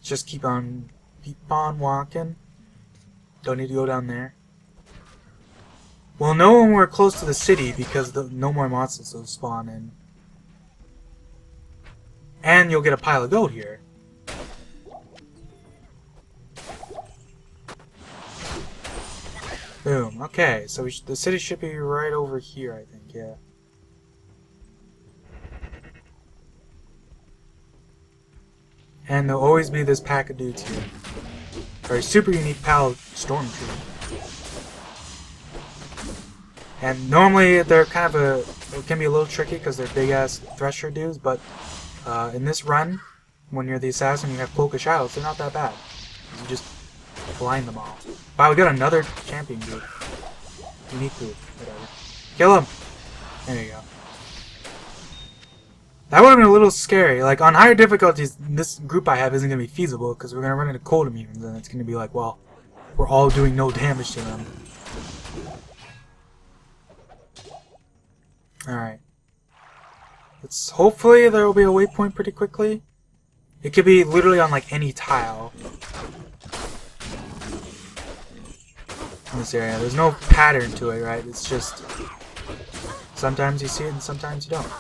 S1: Just keep on walking. Don't need to go down there. We'll know when we're close to the city because no more monsters will spawn in. And you'll get a pile of gold here. Boom. Okay, so the city should be right over here, I think, yeah. And there'll always be this pack of dudes here. Or a super unique pal storm tree. And normally they're kind of it can be a little tricky because they're big ass thresher dudes, but in this run, when you're the assassin you have cloak of shadows, they're not that bad. You just blind them all. Wow, we got another champion group. Unique group, whatever. Kill him! There you go. That would have been a little scary. Like, on higher difficulties, this group I have isn't going to be feasible, because we're going to run into cold immunes, and it's going to be like, well, we're all doing no damage to them. Alright. Hopefully there will be a waypoint pretty quickly. It could be literally on, like, any tile. In this area. There's no pattern to it, right? It's just... sometimes you see it, and sometimes you don't.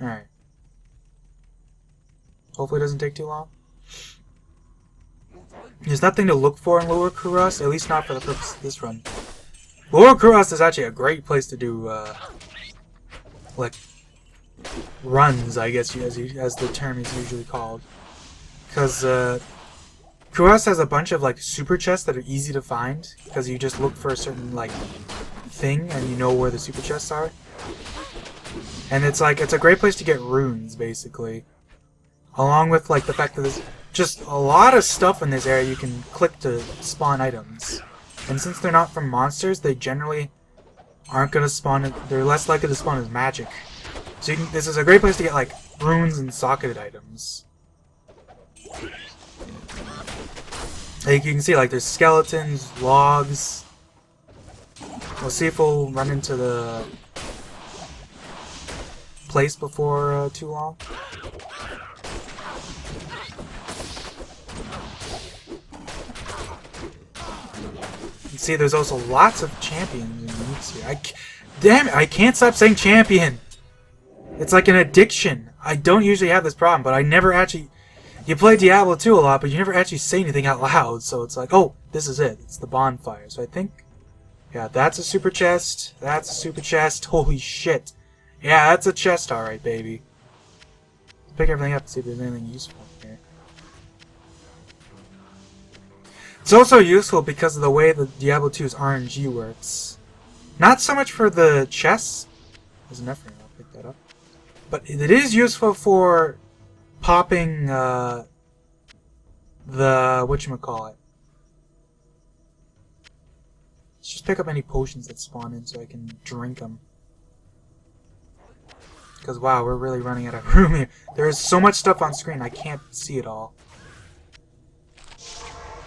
S1: Alright. Hopefully it doesn't take too long. There's nothing to look for in Lower Kurast, at least not for the purpose of this run. Lower Kurast is actually a great place to do, like, runs, I guess, as the term is usually called. Because, Kurast has a bunch of, like, super chests that are easy to find, because you just look for a certain, like, thing, and you know where the super chests are. And it's a great place to get runes, basically. Along with, like, the fact that there's just a lot of stuff in this area you can click to spawn items. And since they're not from monsters, they generally aren't going to spawn, they're less likely to spawn as magic. So this is a great place to get, like, runes and socketed items. Like, you can see, like, there's skeletons, logs. We'll see if we'll run into the place before too long. You can see there's also lots of champions and uniques here. Damn it, I can't stop saying champion! It's like an addiction. I don't usually have this problem, but I never actually... You play Diablo 2 a lot, but you never actually say anything out loud, so it's like, oh, this is it. It's the bonfire. So I think... Yeah, that's a super chest. That's a super chest. Holy shit. Yeah, that's a chest, alright, baby. Let's pick everything up to see if there's anything useful here. It's also useful because of the way the Diablo 2's RNG works. Not so much for the chests. There's enough for me, I'll pick that up. But it is useful for popping the whatchamacallit. Let's just pick up any potions that spawn in so I can drink them. Because wow, we're really running out of room here. There is so much stuff on screen, I can't see it all.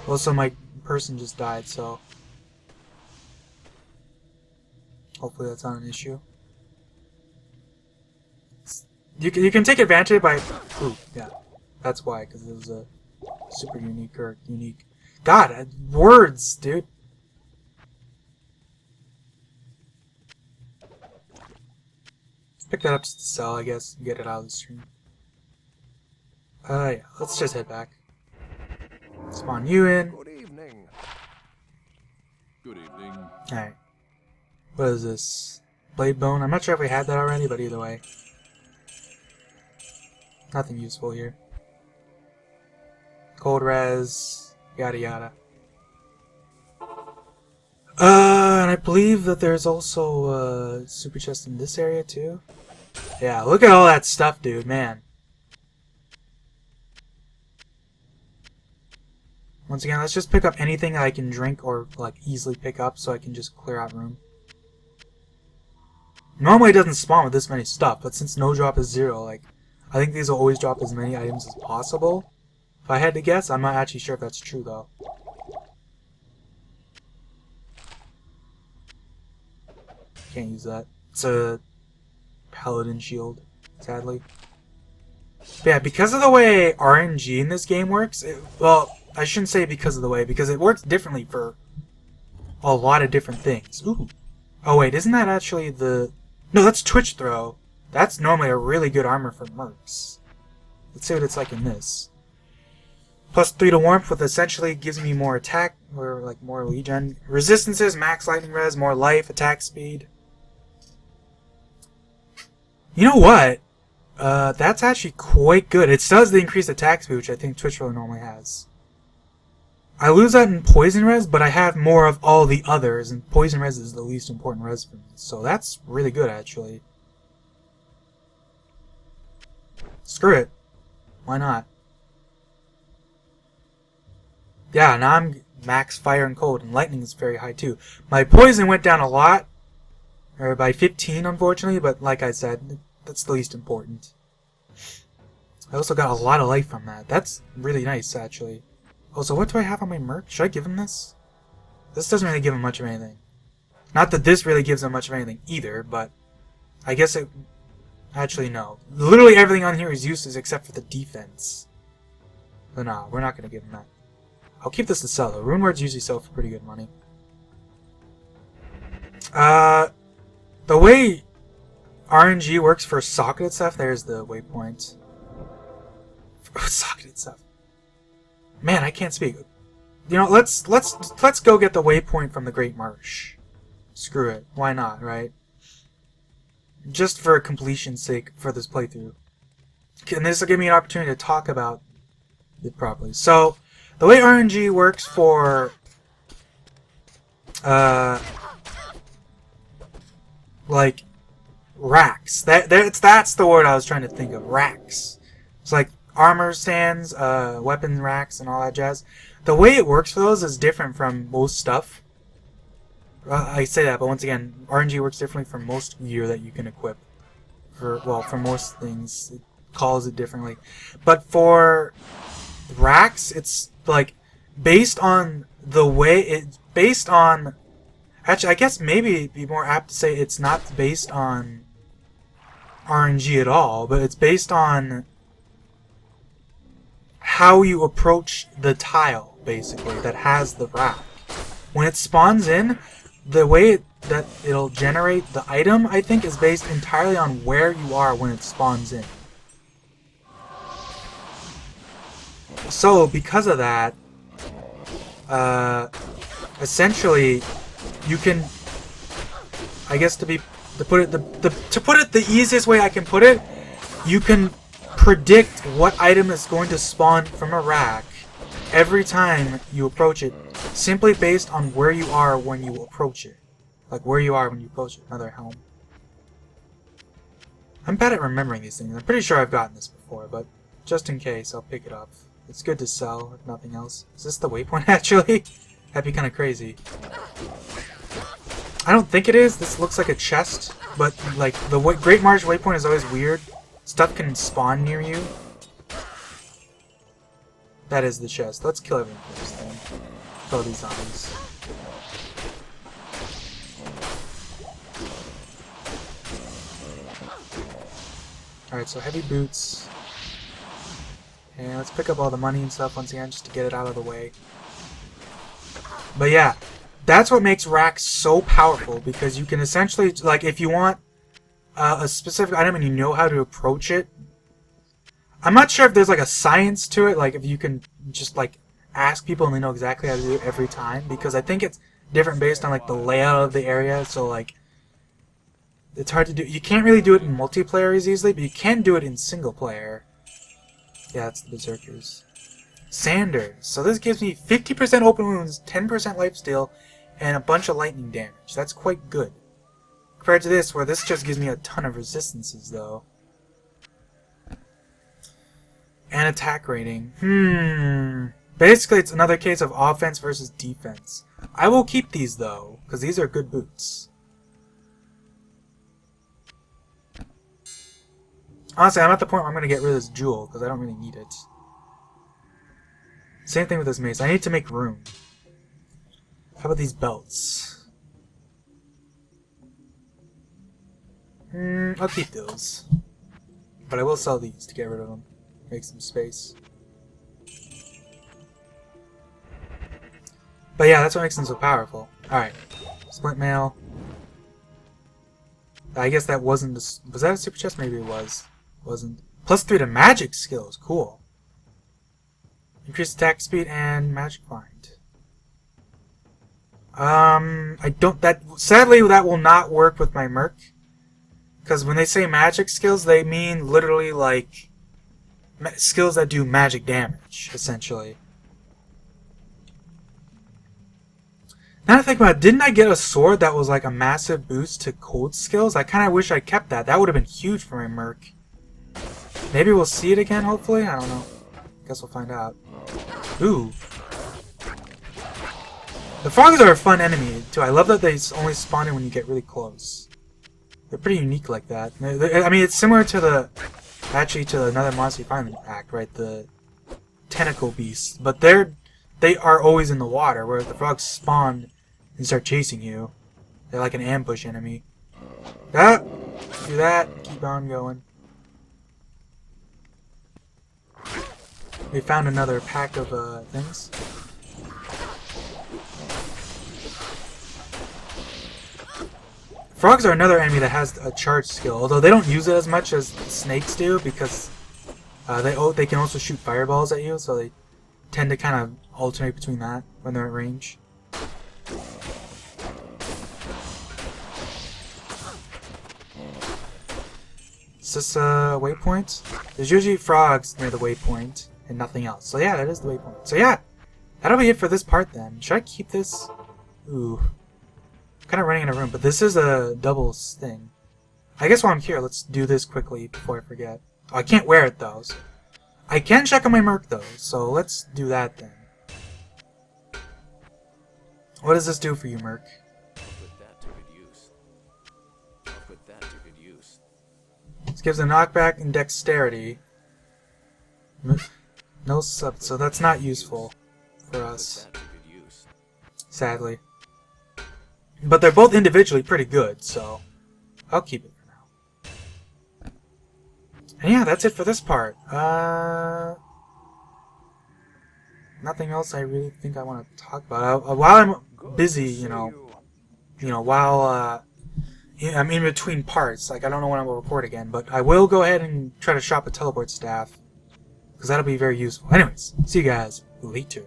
S1: Also, my person just died, so hopefully that's not an issue. You can take advantage of it by... Ooh, yeah. That's why, because it was a super unique or unique... God, words, dude. Let's pick that up to sell, I guess, and get it out of the stream. Yeah, let's just head back. Spawn you in.
S2: Good evening. Good evening.
S1: Alright. What is this? Blade bone? I'm not sure if we had that already, but either way. Nothing useful here. Cold res, yada yada. And I believe that there's also a super chest in this area too. Yeah, look at all that stuff, dude, man. Once again, let's just pick up anything I can drink or like easily pick up so I can just clear out room. Normally it doesn't spawn with this many stuff, but since no drop is 0, like, I think these will always drop as many items as possible. If I had to guess, I'm not actually sure if that's true though. Can't use that. It's a paladin shield, sadly. But yeah, because of the way RNG in this game works, well, I shouldn't say because of the way, because it works differently for a lot of different things. Ooh. Oh wait, isn't that actually the... No, that's Twitch Throw. That's normally a really good armor for mercs. Let's see what it's like in this. Plus 3 to warmth, with essentially gives me more attack, or like more regen. Resistances, max lightning res, more life, attack speed. You know what? That's actually quite good. It does the increased attack speed, which I think Twitch Throw normally has. I lose that in poison res, but I have more of all the others, and poison res is the least important res for me. So that's really good, actually. Screw it. Why not? Yeah, now I'm max fire and cold, and lightning is very high too. My poison went down a lot, or by 15 unfortunately, but like I said, that's the least important. I also got a lot of life from that. That's really nice, actually. Oh, so what do I have on my merc? Should I give him this? This doesn't really give him much of anything. Not that this really gives him much of anything either, but I guess it... Actually, no. Literally everything on here is useless except for the defense. So no, we're not going to give him that. I'll keep this to sell, though. Rune words usually sell for pretty good money. The way RNG works for socketed stuff, there's the waypoint. Socketed stuff. Man, I can't speak. You know, let's go get the waypoint from the Great Marsh. Screw it. Why not, right? Just for completion's sake for this playthrough. And this will give me an opportunity to talk about it properly. So, the way RNG works for like racks. That's the word I was trying to think of. Racks. It's like armor stands, weapon racks, and all that jazz. The way it works for those is different from most stuff. I say that, but once again, RNG works differently for most gear that you can equip. For most things, it calls it differently. But for racks, it's like based on the way it's based on. Actually, I guess maybe it'd be more apt to say it's not based on RNG at all, but it's based on how you approach the tile, basically, that has the rack. When it spawns in, the way that it'll generate the item, I think, is based entirely on where you are when it spawns in. So, because of that, essentially, you can, I guess to put it the easiest way I can put it, you can predict what item is going to spawn from a rack every time you approach it, simply based on where you are when you approach it. Like where you are when you approach it. Another helm. I'm bad at remembering these things. I'm pretty sure I've gotten this before, but just in case, I'll pick it up. It's good to sell, if nothing else. Is this the waypoint, actually? That'd be kind of crazy. I don't think it is. This looks like a chest, but like the Great Marsh waypoint is always weird. Stuff can spawn near you. That is the chest. Let's kill everything first, then. Kill these zombies. Alright, so heavy boots. And let's pick up all the money and stuff once again, just to get it out of the way. But yeah, that's what makes racks so powerful, because you can essentially, like, if you want a specific item and you know how to approach it, I'm not sure if there's like a science to it, like if you can just like ask people and they know exactly how to do it every time, because I think it's different based on like the layout of the area, so like it's hard to do. You can't really do it in multiplayer as easily, but you can do it in single player. Yeah, that's the Berserkers. Sanders. So this gives me 50% open wounds, 10% lifesteal, and a bunch of lightning damage. That's quite good. Compared to this, where this just gives me a ton of resistances, though. And attack rating. Basically, it's another case of offense versus defense. I will keep these, though, because these are good boots. Honestly, I'm at the point where I'm going to get rid of this jewel, because I don't really need it. Same thing with this mace. I need to make room. How about these belts? I'll keep those. But I will sell these to get rid of them. Make some space. But yeah, that's what makes them so powerful. Alright. Splint mail. I guess that wasn't... Was that a super chest? Maybe it was. Wasn't. +3 to magic skills. Cool. Increased attack speed and magic find. I don't... Sadly, that will not work with my Merc. Because when they say magic skills, they mean literally, like... skills that do magic damage, essentially. Now that I think about it, didn't I get a sword that was like a massive boost to cold skills? I kind of wish I kept that. That would have been huge for my Merc. Maybe we'll see it again, hopefully? I don't know. Guess we'll find out. Ooh. The frogs are a fun enemy, too. I love that they only spawn in when you get really close. They're pretty unique like that. I mean, it's similar to the... Actually, to another monster you find in the act, right? The tentacle beasts. But they are always in the water, whereas the frogs spawn and start chasing you. They're like an ambush enemy. Ah! Do that. Keep on going. We found another pack of things. Frogs are another enemy that has a charge skill, although they don't use it as much as snakes do because they can also shoot fireballs at you, so they tend to kind of alternate between that when they're at range. Is this a waypoint? There's usually frogs near the waypoint and nothing else. So yeah, that is the waypoint. So yeah, that'll be it for this part then. Should I keep this? Ooh. I'm kind of running out of room, but this is a doubles thing. I guess while I'm here, let's do this quickly before I forget. Oh, I can't wear it though. So I can check on my Merc though, so let's do that then. What does this do for you, Merc?
S2: I'll put that to good use. I'll put that to good use.
S1: This gives a knockback and dexterity. No sub, so that's not useful for us. Sadly. But they're both individually pretty good, so I'll keep it for now. And yeah, that's it for this part. Nothing else I really think I want to talk about. While I'm busy, while I'm in between parts, like I don't know when I will record again, but I will go ahead and try to shop a teleport staff, because that'll be very useful. Anyways, see you guys later.